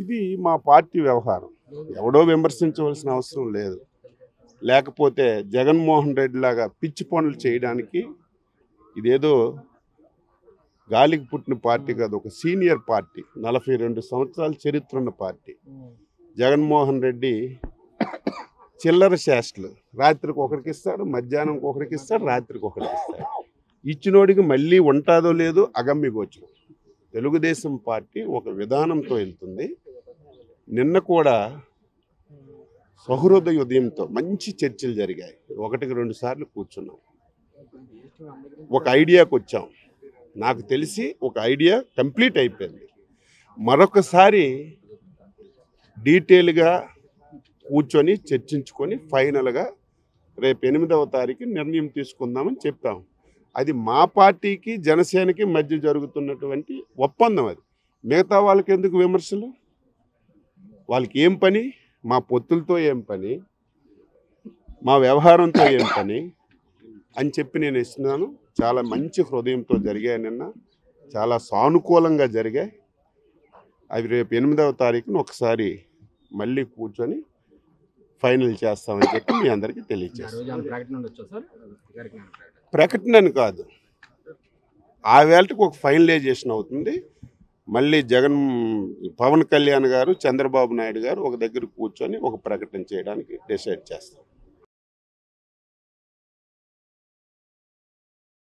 ఇది మా పార్టీ వ్యవహారం. ఎవడో విమర్శించవలసిన అవసరం లేదు. లేకపోతే జగన్మోహన్ రెడ్డి లాగా పిచ్చి పనులు చేయడానికి ఇదేదో గాలికి పుట్టిన పార్టీ కాదు, ఒక సీనియర్ పార్టీ, 42 సంవత్సరాల చరిత్ర ఉన్న పార్టీ. జగన్మోహన్ రెడ్డి చిల్లర చేష్టలు, రాత్రికి ఒకరికి ఇస్తాడు, మధ్యాహ్నంకి ఒకరికి ఇస్తాడు, రాత్రికి ఒకరికి ఇస్తాడు. ఇచ్చినోడికి మళ్ళీ ఉంటుందో లేదో అగమ్యగోచరం. తెలుగుదేశం పార్టీ ఒక విధానంతో వెళ్తుంది. నిన్న కూడా సహృదయ ఉదయంతో మంచి చర్చలు జరిగాయి. 1-2 సార్లు కూర్చున్నాం, ఒక ఐడియాకి వచ్చాం. నాకు తెలిసి ఒక ఐడియా కంప్లీట్ అయిపోయింది. మరొకసారి డీటెయిల్గా కూర్చొని చర్చించుకొని ఫైనల్గా రేపు 8వ తారీఖు నిర్ణయం తీసుకుందామని చెప్పాం. అది మా పార్టీకి జనసేనకి మధ్య జరుగుతున్నటువంటి ఒప్పందం. అది మిగతా వాళ్ళకి ఎందుకు విమర్శలు? వాళ్ళకి ఏం పని? మా పొత్తులతో ఏం పని, మా వ్యవహారంతో ఏం పని అని చెప్పి నేను ఇస్తున్నాను. చాలా మంచి హృదయంతో జరిగాయి, నిన్న చాలా సానుకూలంగా జరిగాయి. అవి రేపు 8వ తారీఖున ఒకసారి మళ్ళీ కూర్చొని ఫైనల్ చేస్తామని చెప్పి మీ అందరికీ తెలియజేస్తాం. ప్రకటనని కాదు, ఆ వేళకి ఒక ఫైనలైజేషన్ అవుతుంది. మళ్ళీ పవన్ కళ్యాణ్ గారు, చంద్రబాబు నాయుడు గారు ఒక దగ్గర కూర్చొని ఒక ప్రకటన చేయడానికి డిసైడ్ చేస్తాం.